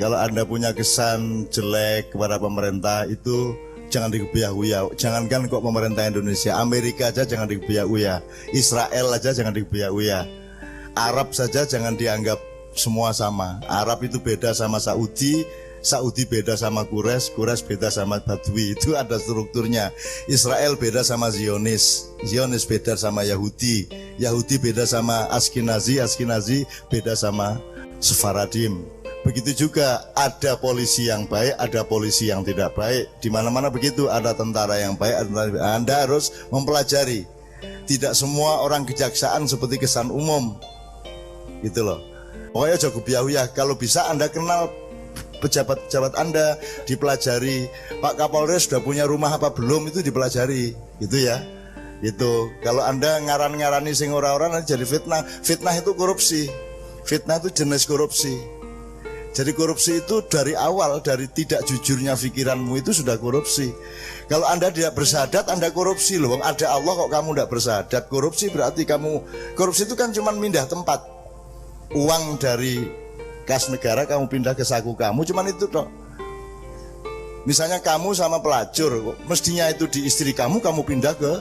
Kalau Anda punya kesan jelek kepada pemerintah itu jangan digebuyah-uyah. Jangankan kok pemerintah Indonesia, Amerika aja jangan digebuyah-uyah, Israel aja jangan digebuyah-uyah, Arab saja jangan dianggap semua sama. Arab itu beda sama Saudi, Saudi beda sama Quraisy, Quraisy beda sama Badui. Itu ada strukturnya. Israel beda sama Zionis, Zionis beda sama Yahudi, Yahudi beda sama Ashkenazi, Ashkenazi beda sama Sefaradim. Begitu juga ada polisi yang baik, ada polisi yang tidak baik. Di mana-mana begitu, ada tentara yang baik, ada tentara yang baik. Anda harus mempelajari. Tidak semua orang kejaksaan seperti kesan umum. Gitu loh. Pokoknya jago biawiyah. Kalau bisa Anda kenal pejabat-pejabat Anda, dipelajari. Pak Kapolres sudah punya rumah apa belum, itu dipelajari. Gitu ya. Gitu. Kalau Anda ngaran-ngarani sing ora-ora nanti jadi fitnah. Fitnah itu korupsi. Fitnah itu jenis korupsi. Jadi korupsi itu dari awal, dari tidak jujurnya pikiranmu itu sudah korupsi. Kalau Anda tidak bersahadat, Anda korupsi loh. Ada Allah kok kamu tidak bersahadat. Korupsi berarti kamu, korupsi itu kan cuma pindah tempat. Uang dari kas negara kamu pindah ke saku kamu, cuman itu toh. Misalnya kamu sama pelacur, mestinya itu di istri kamu pindah ke,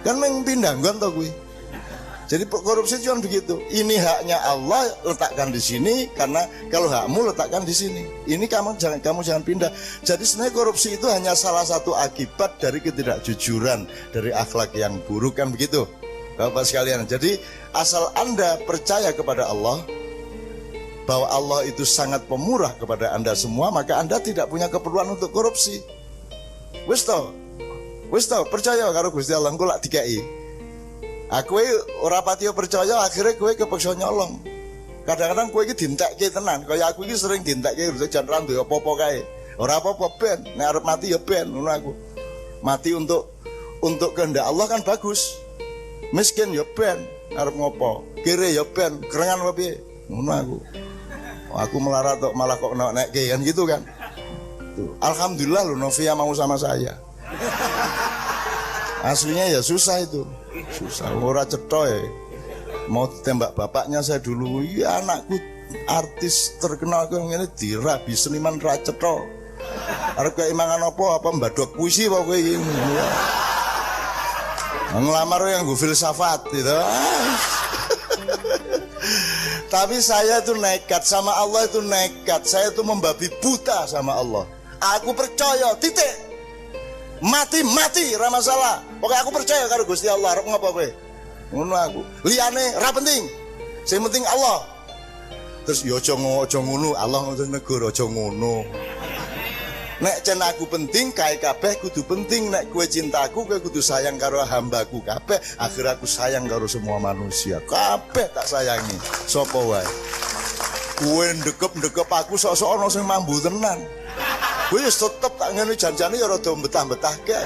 kan pindah kan toh gue. Jadi korupsi cuma begitu. Ini haknya Allah, letakkan di sini, karena kalau hakmu letakkan di sini. Ini kamu jangan pindah. Jadi sebenarnya korupsi itu hanya salah satu akibat dari ketidakjujuran, dari akhlak yang buruk, kan begitu, Bapak sekalian. Jadi asal Anda percaya kepada Allah, bahwa Allah itu sangat pemurah kepada Anda semua, maka Anda tidak punya keperluan untuk korupsi. Wis to, percaya karo Gusti Allah, engko lak dikai. Aku ora pati percaya, akhirnya kowe kepeksa nyolong. Kadang-kadang kowe iki dientekke tenan, kaya aku iki sering dientekke jan ra duwe apa-apa kae. Ora apa-apa ben, nek arep mati ya ben, ngono aku. Mati untuk kehendak Allah kan bagus. Miskin ya ben, arep ngopo? Kere ya ben, kerengan apa piye? Ngono aku. Aku melarat kok malah kok nekke kan gitu kan. Tuh. Alhamdulillah loh Novia mau sama saya. Aslinya ya susah itu. Susah, ora cetha ya. Mau tembak bapaknya saya dulu, iya anakku artis terkenal kok ngene dirabi seniman ra cetha. Arep kaya mangan apa mbadok puisi apa kowe iki. Ngelamar yang gue filsafat gitu. Tapi saya tuh nekat sama Allah, itu nekat. Saya tuh membabi buta sama Allah. Aku percaya, titik. Mati, ra masalah. Pokoknya aku percaya karo Gusti Allah. Arep ngapa kowe? Ngono aku. Liyane ra penting. Sing penting Allah. Terus ya aja ngono, Allah ngono negara aja ngono. Nek cen aku penting, kae kabeh kudu penting. Nek kowe cintaku, kowe kudu sayang karo hambaku kabeh. Akhir aku sayang karo semua manusia. Kabeh tak sayangi. Sopo wae. Kowe ndekep aku sok-sok ana sing mambu tenan. Kowe wis tetep tak ngene janjane ya rada betah-betahke.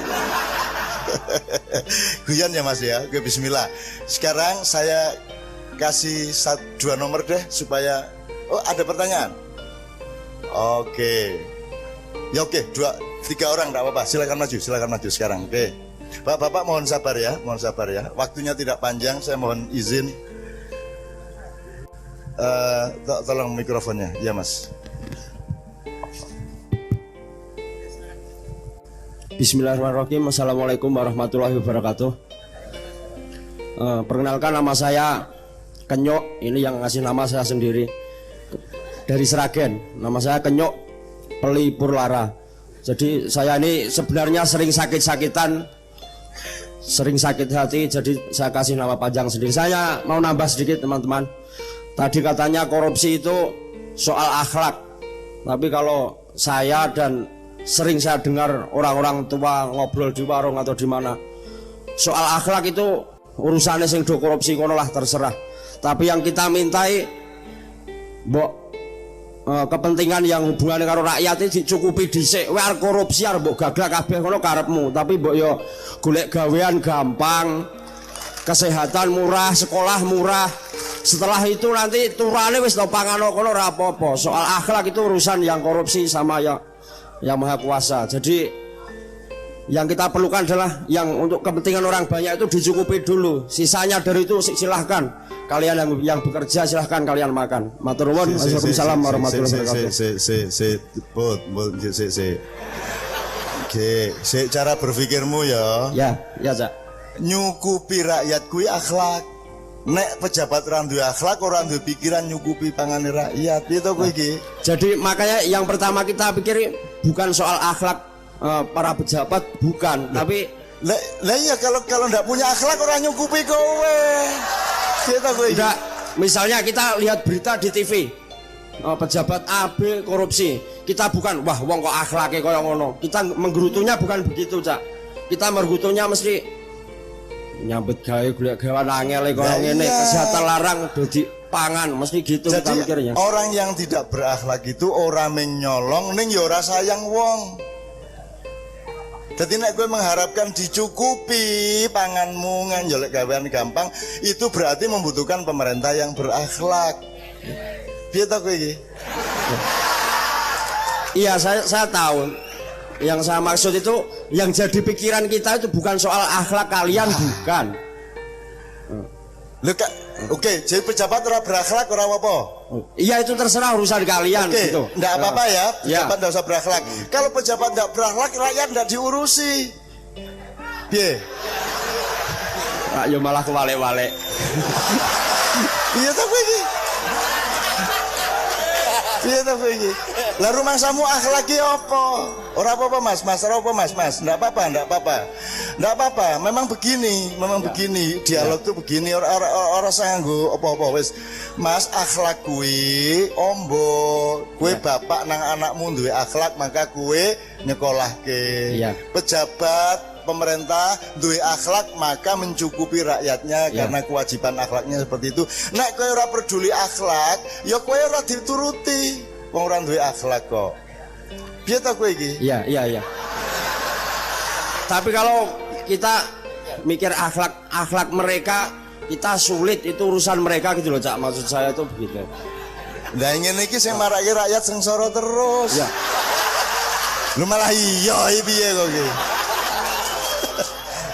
Guyon ya Mas ya. Oke, bismillah. Sekarang saya kasih 2 nomor deh supaya ada pertanyaan. Oke. Ya oke, 2-3 orang enggak apa-apa. Silakan maju sekarang. Oke. Bapak mohon sabar ya. Waktunya tidak panjang, saya mohon izin. Tolong mikrofonnya. Ya, Mas. Bismillahirrahmanirrahim. Assalamualaikum warahmatullahi wabarakatuh. Perkenalkan, nama saya Kenyok. Ini yang ngasih nama saya sendiri, dari Sragen. Nama saya Kenyok Pelipur Lara. Jadi saya ini sebenarnya sering sakit-sakitan, sering sakit hati. Jadi saya kasih nama panjang sendiri. Saya mau nambah sedikit teman-teman. Tadi katanya korupsi itu soal akhlak. Tapi kalau saya dan sering saya dengar orang-orang tua ngobrol di warung atau di mana, soal akhlak itu urusannya sing do korupsi kono lah, terserah. Tapi yang kita mintai kepentingan yang hubungannya karo rakyat itu dicukupi dhisik. Kowe arep korupsi arep mbok gagal kabeh kono karepmu, tapi mbok yo golek gawean gampang, kesehatan murah, sekolah murah. Setelah itu nanti turane wis to pangan kono ora apa-apa. Soal akhlak itu urusan yang korupsi sama yang Maha Kuasa. Jadi Yang kita perlukan adalah yang untuk kepentingan orang banyak itu dicukupi dulu. Sisanya dari itu silahkan. Kalian yang bekerja silahkan kalian makan. Matur nuwun. Waalaikumsalam warahmatullahi wabarakatuh. Oke, cara berpikirmu ya. Ya, Cak. Nyukupi rakyat kuwi akhlak. Nek pejabat ora duwe akhlak, ora duwe pikiran nyukupi pangane rakyat. Itu kowe iki. Jadi makanya yang pertama kita pikir bukan soal akhlak para pejabat, bukan, tapi lah iya kalau ndak punya akhlak orang nyukupi kowe. Kita kowe. Enggak, misalnya kita lihat berita di TV. Pejabat A B korupsi. Kita bukan wah wong kok akhlake kaya ngono. Kita menggerutunya bukan begitu, Cak. Kita menggerutunya mesti nyambut gawe golek gawe angel kaya ngene, kesehatan larang dadi pangan, mesti gitu. Jadi, kita mikirnya. Orang yang tidak berakhlak itu orang menyolong ning ya ora sayang wong. Jadi nek gue mengharapkan dicukupi panganmu nganjolek gawean gampang, itu berarti membutuhkan pemerintah yang berakhlak. Piye ta kowe iki? Iya, saya tahu. Yang saya maksud itu yang jadi pikiran kita itu bukan soal akhlak kalian, bukan. Oke, jadi pejabat ora berakhlak ora apa-apa. Iya, itu terserah urusan kalian. Oke, gitu. Nggak apa-apa ya, pejabat Ya. nggak usah berakhlak. Kalau pejabat nggak berakhlak, rakyat nggak diurusi. Piye? Ayo malah kewale-wale. Iya ta kowe iki? Iya ta kowe iki? Lah rumangsamu akhlaki apa? Ora apa-apa Mas, ora apa Mas. Ndak apa-apa. Memang begini, dialog tuh begini, ora sanggo apa-apa wis. Mas akhlak kuwi ombo, kowe bapak nang anakmu duwe akhlak maka kowe nyekolahke. Iya. Pejabat pemerintah duwe akhlak maka mencukupi rakyatnya karena kewajiban akhlaknya seperti itu. Nek kowe ora peduli akhlak, ya kowe ora dituruti. Wong ora duwe akhlak kok. Piye ta kowe iki? Iya. Tapi kalau kita mikir akhlak mereka, kita sulit, itu urusan mereka gitu loh, Cak. Maksud saya itu begitu. Lah ngene iki sing marake rakyat sengsara terus. Ya. Lu malah iya piye kok iki?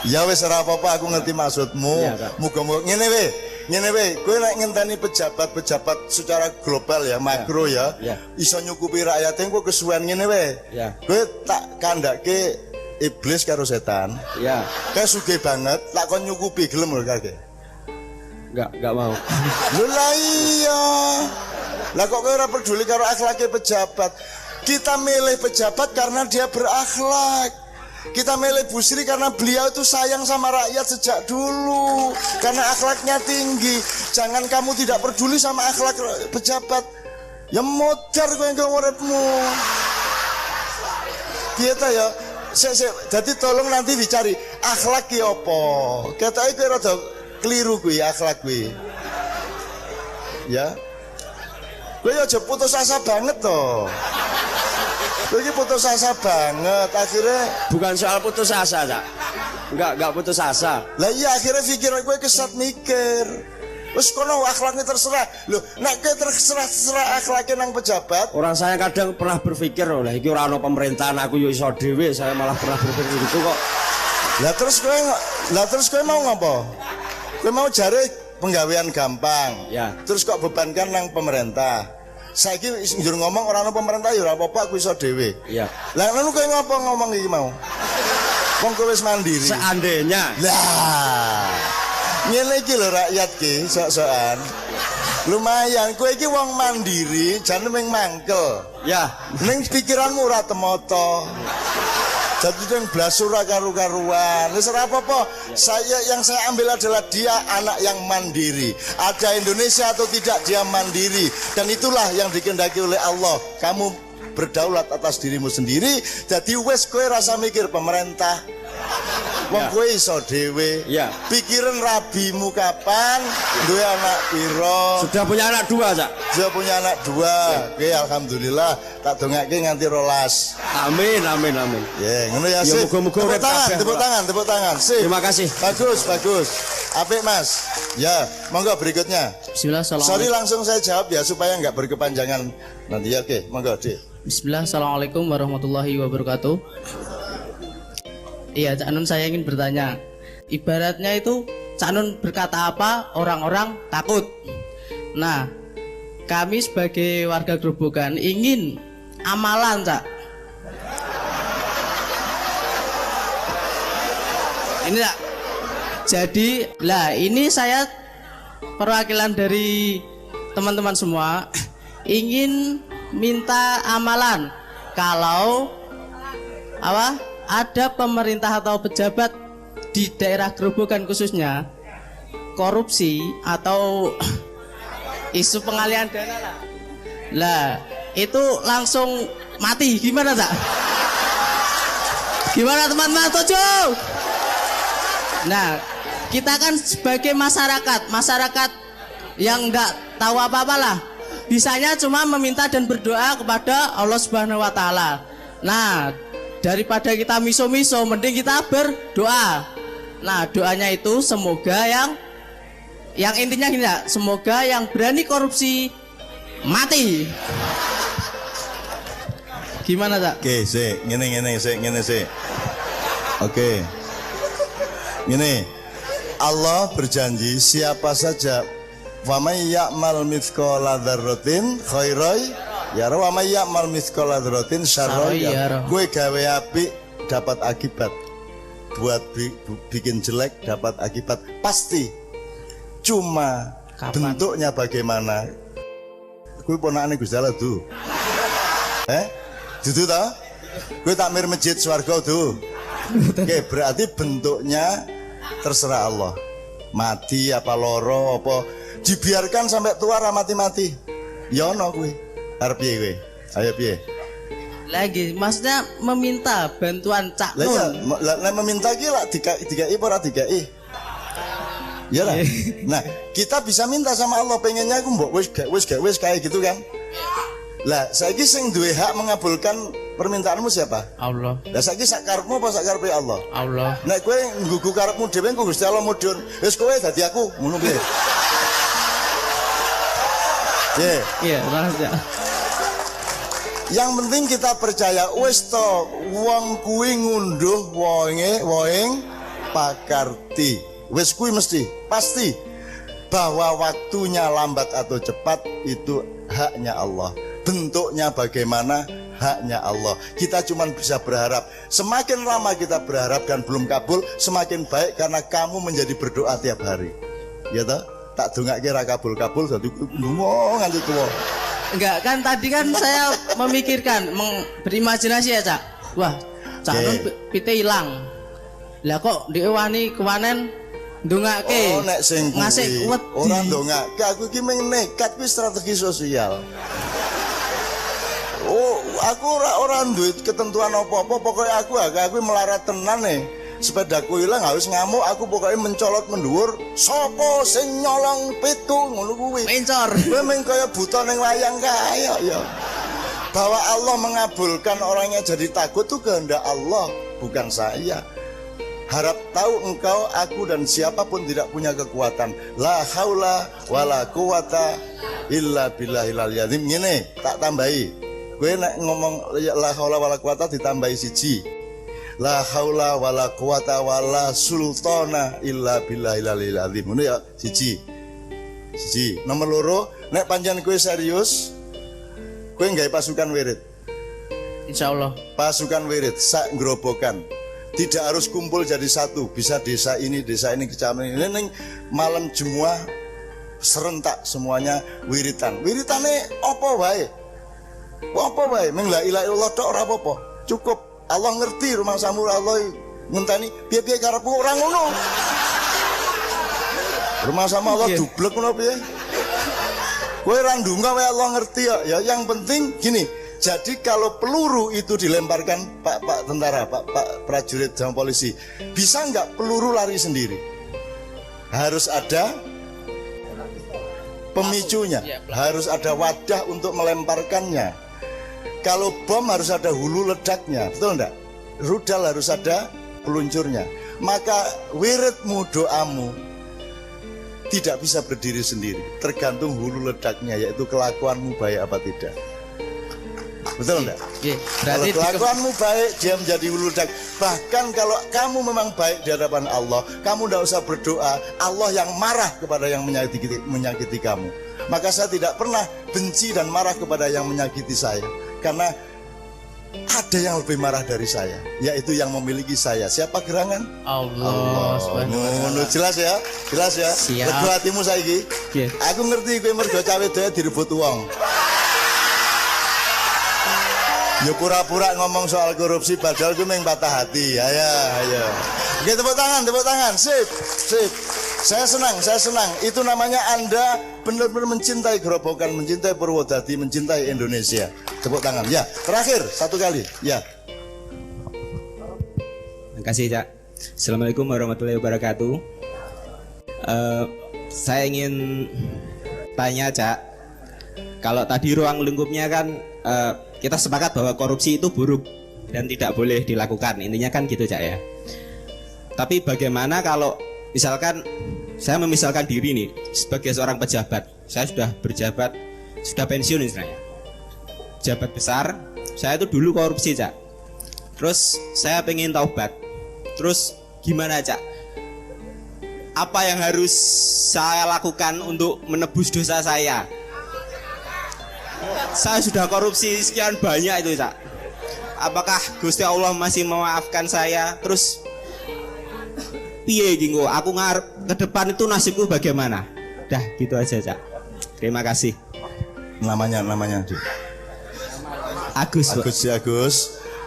Ya wis ora apa-apa, aku ngerti maksudmu. Muga-muga ngene we, kowe nek ngenteni pejabat-pejabat secara global ya, makro ya, iso nyukupi rakyat engko kesuwen ngene we. Kowe tak kandhake iblis karo setan. Ya. Kayak sugih banget, tak kon nyukupi gelem lho kake. Enggak mau. Lho lah iya. Lah kok kowe ora peduli karo akhlake pejabat? Kita milih pejabat karena dia berakhlak. Kita milih Bu Sri karena beliau itu sayang sama rakyat sejak dulu, karena akhlaknya tinggi. Jangan kamu tidak peduli sama akhlak pejabat, ya modar kowe engko uripmu. Piye ta ya? Jadi tolong nanti dicari akhlak ki apa. Ketoke kowe rada keliru kuwi akhlak kuwi. Ya. Kowe aja putus asa banget toh. Kowe iki putus asa banget, akhirnya Bukan soal putus asa, Cak. Enggak putus asa. lah iya akhirnya pikiran kowe kesat mikir. Wes kono akhlaknya terserah. Loh, nek kowe terserah akhlaknya nang pejabat. Orang saya kadang pernah berpikir, oh lah iki ora ana pemerintahan, aku yo iso dhewe, saya malah pernah berpikir gitu kok. Lah terus kowe mau ngopo? Kowe mau jare penggawean gampang. Ya. Terus kok bebankan nang pemerintah. Saiki njur ngomong ora ana pemerintah ya ora apa-apa, aku iso dhewe. Iya. Lah ngono kowe ngopo ngomong iki mau? Wong kowe wis mandiri. Seandainya. Lah. Ngene iki lho rakyat ki, sok-sokan. Lumayan, kowe iki wong mandiri, jane ming mangkel. Ya. Ning pikiranmu ora temoto. Jadi yang blasura karu-karuan. Wis ora apa-apa. Yang saya ambil adalah dia anak yang mandiri. Ada Indonesia atau tidak dia mandiri. Dan itulah yang dikehendaki oleh Allah. Kamu berdaulat atas dirimu sendiri. Jadi wes kowe rasa mikir pemerintah. Wong kowe iso dhewe. Ya. Pikiran rabimu kapan? Duwe anak piro? Sudah punya anak 2, Cak. Sudah punya anak 2. Oke, alhamdulillah. Tak dongake nganti 12. Amin. Ya, ngono ya Ya, sip. muga-muga urip kabeh, Tepuk tangan. Sip. Terima kasih. Bagus. Apik, Mas. Ya, monggo berikutnya. Bismillah, Sorry langsung saya jawab ya supaya nggak berkepanjangan nanti ya. Oke, monggo, Dik. Bismillah, assalamualaikum warahmatullahi wabarakatuh. Iya, Cak Nun, saya ingin bertanya. Ibaratnya itu Cak Nun berkata apa, orang-orang takut. Nah, kami sebagai warga Grobogan ingin amalan, Cak. Ini, Cak. Jadi, lah ini saya perwakilan dari teman-teman semua ingin minta amalan. Kalau apa? Ada pemerintah atau pejabat di daerah Grobogan khususnya korupsi atau isu pengalihan dana lah. Lah, itu langsung mati. Gimana, Cak? Gimana teman-teman, setuju? Nah, kita kan sebagai masyarakat yang enggak tahu apa-apa lah. Bisanya cuma meminta dan berdoa kepada Allah Subhanahu wa taala. Nah, daripada kita miso-miso, mending kita berdoa. Nah, doanya itu semoga yang intinya gini ya, semoga yang berani korupsi mati. Gimana, Cak? Oke, ngene sih. Oke. Ngene. Allah berjanji siapa saja wa may ya'mal mithqala dzarratin khairan yara wa may ya'mal mithqala dzarratin syarran yara. Gue gawe apik dapat akibat. Buat bikin jelek dapat akibat pasti. Cuma kapan? Bentuknya bagaimana? Gue ponakane Gusti Allah tuh. Dudu ta? Gue takmir masjid swarga tuh. Oke, berarti bentuknya terserah Allah. Mati apa loro apa dibiarkan sampai tua mati-mati. Ya ono kuwi. Arep piye kowe? Ayo piye? Lagi maksudnya meminta bantuan Cak Nun. Lah meminta ki lak dikai apa ora dikai? Ya lah. Nah, kita bisa minta sama Allah pengennya aku mbok wis kayak gitu kan. Lah saiki sing duwe hak mengabulkan permintaanmu siapa? Allah. Lah saiki sak karepmu apa sak karepe Allah? Allah. Nek kowe nggugu karepmu dhewe engko Gusti Allah mudhun. Wis kowe dadi aku, ngono piye? Iya, maksudnya. Yang penting kita percaya wis to wong kuwi ngunduh woing pakarti. Wis kuwi mesti pasti bahwa waktunya lambat atau cepat itu haknya Allah. Bentuknya bagaimana haknya Allah. Kita cuma bisa berharap. Semakin lama kita berharap dan belum kabul, semakin baik karena kamu menjadi berdoa tiap hari. Ya toh? Tak dongake ra kabul-kabul dadi ngomong nganti tuwa. Enggak, kan tadi kan saya memikirkan, berimajinasi ya, Cak. Wah, Cak Nun pite ilang. Lah kok ndek wani kewanen ndongake. Oh, nek sing ngasih wedi. Ora ndongake, aku iki mung nekat kuwi strategi sosial. Oh, aku ora duwe ketentuan apa-apa, pokoknya aku melarat tenan nih. Sepedaku hilang harus ngamuk, aku pokoknya mencolot mendhuwur. Sopo sing nyolong pitu ngono kuwi. Mencor. Kowe mung kaya buta ning wayang kaya ya. Bahwa Allah mengabulkan orangnya jadi takut itu kehendak Allah, bukan saya. Harap tahu engkau, aku dan siapapun tidak punya kekuatan. La haula wala quwata illa billahil azim. Ngene, tak tambahi. Kowe nek ngomong la haula wala quwata ditambahi siji. La haula wala quwata wala sultana illa billahil azim. Ngono ya, siji. Nomor loro, nek pancen kowe serius, kowe nggawe pasukan wirid. Insyaallah. Pasukan wirid sak Grobogan. Tidak harus kumpul jadi satu, bisa desa ini, kecamatan ini. Ning malam Jumat serentak semuanya wiritan. Wiritane apa wae? Apa wae? Meng la ilaha illallah tok ora apa-apa. Cukup. Allah ngerti rumah samu Allah ngenteni piye-piye karepmu ora ngono. Rumah sama Allah dublek ngono piye? Kowe ra ndonga wae Allah ngerti ya. Ya yang penting gini, jadi kalau peluru itu dilemparkan Pak tentara, Pak prajurit sama polisi, bisa nggak peluru lari sendiri? Harus ada pemicunya, harus ada wadah untuk melemparkannya. Kalau bom harus ada hulu ledaknya, betul enggak? Rudal harus ada peluncurnya. Maka wiridmu, doamu tidak bisa berdiri sendiri, tergantung hulu ledaknya, yaitu kelakuanmu baik apa tidak. Betul enggak? Oke, Kalau berarti kelakuanmu baik, dia menjadi wuludak. Bahkan kalau kamu memang baik di hadapan Allah, kamu tidak usah berdoa. Allah yang marah kepada yang menyakiti kamu. Maka saya tidak pernah benci dan marah kepada yang menyakiti saya, karena ada yang lebih marah dari saya, yaitu yang memiliki saya. Siapa gerangan? Allah Subhanahu wa ta'ala. Jelas ya? Jelas ya? Siap. Lega hatimu saiki. Oke. Aku ngerti kowe mergo cawe dhewe direbut wong. Ya pura-pura ngomong soal korupsi padahal gue meng patah hati. Ayo. Oke, tepuk tangan. Sip. Saya senang. Itu namanya Anda benar-benar mencintai Gerobokan, mencintai Purwodadi, mencintai Indonesia. Tepuk tangan. Ya, terakhir satu kali. Ya. Terima kasih, Cak. Assalamualaikum warahmatullahi wabarakatuh. Saya ingin tanya, Cak. Kalau tadi ruang lingkupnya kan kita sepakat bahwa korupsi itu buruk dan tidak boleh dilakukan. Intinya kan gitu, Cak ya. Tapi bagaimana kalau misalkan saya memisalkan diri nih sebagai seorang pejabat. Saya sudah berjabat, sudah pensiun istilahnya. Jabat besar, saya itu dulu korupsi, Cak. Terus saya pengen taubat. Terus gimana, Cak? Apa yang harus saya lakukan untuk menebus dosa saya? Saya sudah korupsi sekian banyak itu, Cak. Apakah Gusti Allah masih memaafkan saya? Terus piye ginggo? Aku ngarep ke depan itu nasibku bagaimana? Dah gitu aja, Cak. Terima kasih. Namanya Agus. Agus.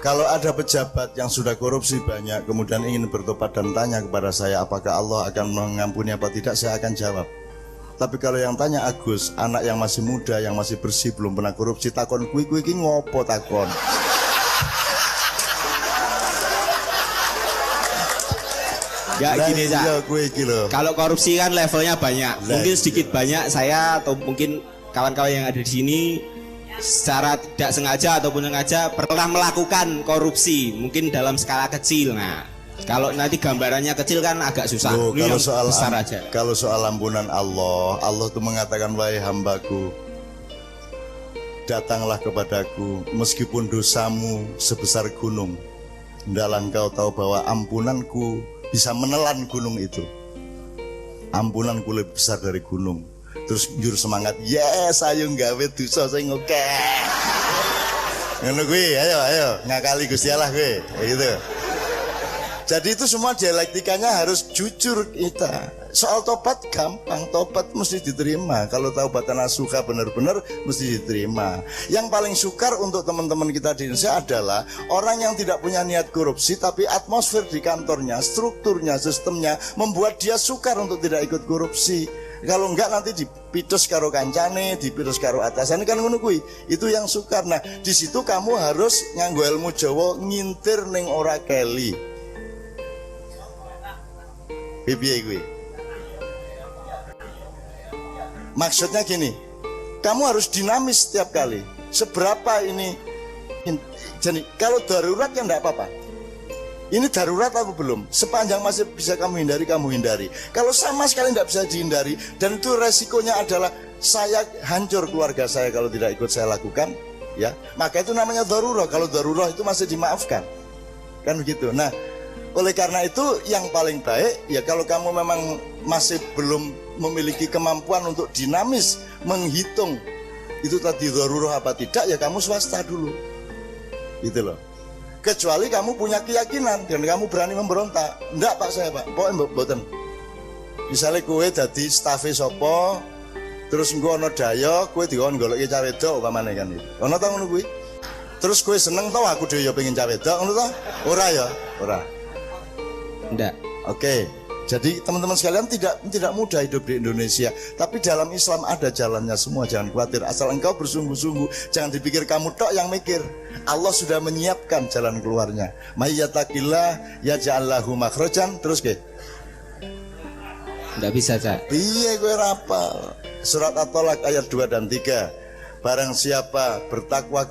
Kalau ada pejabat yang sudah korupsi banyak kemudian ingin bertobat dan tanya kepada saya apakah Allah akan mengampuni apa tidak, saya akan jawab. Tapi kalau yang tanya Agus, anak yang masih muda, yang masih bersih, belum pernah korupsi, takon kui iki ngopo takon? Ya gini, Cak. Iya, kui iki lho. Kalau korupsi kan levelnya banyak. Mungkin sedikit banyak saya atau mungkin kawan-kawan yang ada di sini secara tidak sengaja ataupun sengaja pernah melakukan korupsi, mungkin dalam skala kecil. Nah, kalau nanti gambarannya kecil kan agak susah. Loh, Ini kalau yang soal besar aja. Kalau soal ampunan Allah itu mengatakan wahai hambaku, datanglah kepadaku meskipun dosamu sebesar gunung, hendaklah engkau tahu bahwa ampunanku bisa menelan gunung itu. Ampunanku lebih besar dari gunung. Terus jur semangat, yes ayo nggawe dosa sing oke. Ngono kuwi, ayo ngakali Gusti Allah kuwi, gitu. Jadi itu semua dialektikanya harus jujur kita. Soal tobat gampang, tobat mesti diterima. Kalau taubatan nasuha benar-benar mesti diterima. Yang paling sukar untuk teman-teman kita di Indonesia adalah orang yang tidak punya niat korupsi, tapi atmosfer di kantornya, strukturnya, sistemnya membuat dia sukar untuk tidak ikut korupsi. Kalau enggak nanti dipitus karo kancane, dipitus karo atasan, kan ngono kuwi. Itu yang sukar. Nah, di situ kamu harus nganggo ilmu Jawa ngintir ning ora keli. Piye kuwi? Maksudnya gini, kamu harus dinamis setiap kali. Seberapa ini jadi kalau darurat ya enggak apa-apa. Ini darurat apa belum? Sepanjang masih bisa kamu hindari. Kalau sama sekali tidak bisa dihindari dan itu resikonya adalah saya hancur keluarga saya kalau tidak ikut saya lakukan, ya. Maka itu namanya darurat. Kalau darurat itu masih dimaafkan. Kan begitu. Nah, oleh karena itu yang paling baik ya kalau kamu memang masih belum memiliki kemampuan untuk dinamis menghitung itu tadi darurat apa tidak, ya kamu swasta dulu. Gitu loh. Kecuali kamu punya keyakinan dan kamu berani memberontak. Enggak Pak, saya Pak, pokoknya mboten. Misalnya kowe dadi stafe sapa, terus engko ana daya kowe dikon goleki cah wedok upamane kan itu. Ana ta ngono kuwi? Terus kowe seneng to aku dhewe ya pengen cah wedok ngono to? Ora ya? Ora. Enggak. Oke. Jadi teman-teman sekalian tidak mudah hidup di Indonesia, tapi dalam Islam ada jalannya semua, jangan khawatir. Asal engkau bersungguh-sungguh, jangan dipikir kamu tok yang mikir. Allah sudah menyiapkan jalan keluarnya. May yattaqillah yaj'al lahu makhrajan. Terus ke? Enggak bisa, Cak. Piye kowe rapal? Surat At-Tolak ayat 2 dan 3. Barang siapa bertakwa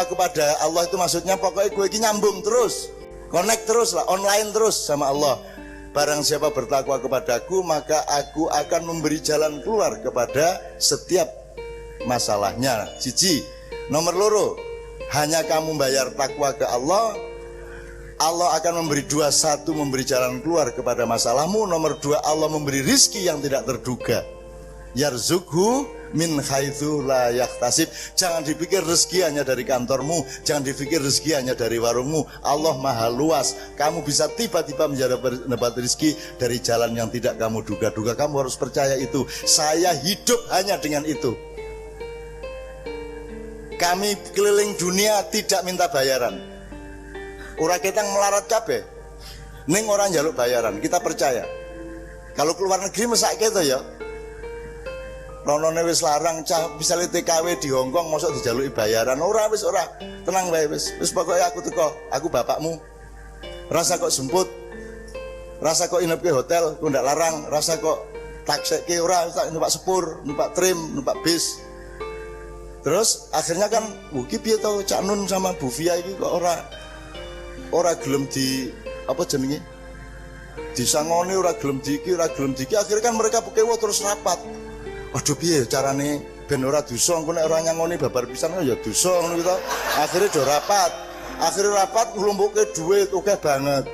kepada Allah itu maksudnya pokoknya kowe iki nyambung terus. Connect terus lah, online terus sama Allah. Barang siapa bertakwa kepadaku, maka aku akan memberi jalan keluar kepada setiap masalahnya. Siji. Nomor loro, Hanya kamu bayar takwa ke Allah, Allah akan memberi dua. Satu, memberi jalan keluar kepada masalahmu. Nomor dua, Allah memberi rizki yang tidak terduga. Yarzukhu min haitsu la yahtasib. Jangan dipikir rezeki hanya dari kantormu, jangan dipikir rezeki hanya dari warungmu. Allah maha luas. Kamu bisa tiba-tiba mendapat rezeki dari jalan yang tidak kamu duga-duga. Kamu harus percaya itu. Saya hidup hanya dengan itu. Kami keliling dunia tidak minta bayaran. Orang kita melarat kabeh, ning orang jaluk bayaran. Kita percaya. Kalau keluar negeri mesak gitu ya. Ronone wis larang cah misale TKW di Hongkong mosok dijaluki bayaran. Ora wis ora. Tenang wae wis. Wis pokoke aku teko, aku bapakmu. Rasa kok jemput. Rasa kok inep ke hotel, ku ndak larang. Rasa kok takseke ora, numpak sepur, numpak trim, numpak bis. Terus akhirnya kan, ki piye to Cak Nun sama Bu Via iki kok ora gelem di apa jenenge? Disangoni ora gelem diki, akhirnya kan mereka pekewo terus rapat. Waduh piye carane ben ora dosa, engko nek ora nyangoni babar pisan ya dosa ngono gitu. Akhirnya do rapat. Akhirnya rapat nglumpukke duit oke banget.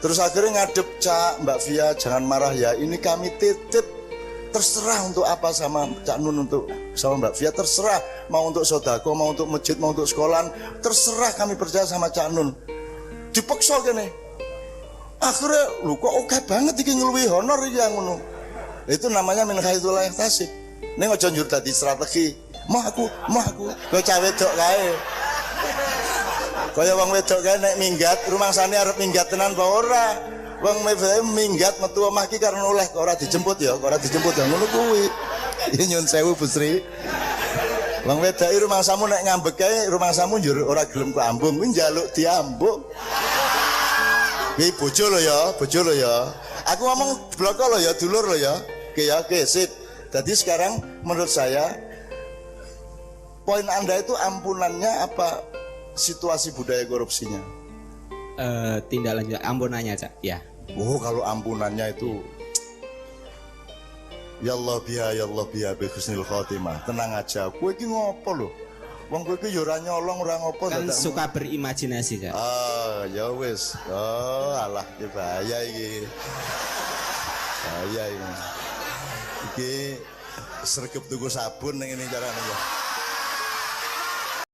Terus akhirnya ngadep, Cak, Mbak Via jangan marah ya. Ini kami titip, terserah untuk apa sama Cak Nun, untuk sama Mbak Via terserah, mau untuk sodako, mau untuk masjid, mau untuk sekolahan, terserah, kami percaya sama Cak Nun. Dipaksa kene. Akhirnya lu kok oke banget iki ngeluwi honor iki yang ngono. Itu namanya min haitsu la yahtasib. Ning aja njur dadi strategi. Mah aku, kowe cah wedok kae. Kaya wong wedok kae nek minggat, rumangsane arep minggat tenan apa ora? Wong minggat metu omah ki karena oleh kok ora dijemput ya, ngono kuwi. Ya nyun sewu Bu Sri. Wong wedok iki rumangsamu nek ngambek kae, rumangsamu njur ora gelem ku ambung, kuwi njaluk diambung. Iki bojo lho ya. Aku ngomong bloko lho ya, dulur lho ya. Oke, sip. Jadi sekarang menurut saya poin Anda itu ampunannya apa situasi budaya korupsinya? Tindak lanjut ampunannya, Cak. Ya. Oh, kalau ampunannya itu ya Allah biha bi husnil khotimah. Tenang aja. Kowe iki ngopo lho? Wong kowe iki ya ora nyolong, ora ngopo Kan suka berimajinasi, Cak. Ya wis. Oh, alah iki bahaya iki. Bahaya ini. Iki sregep tuku sabun ning ngene carane ya.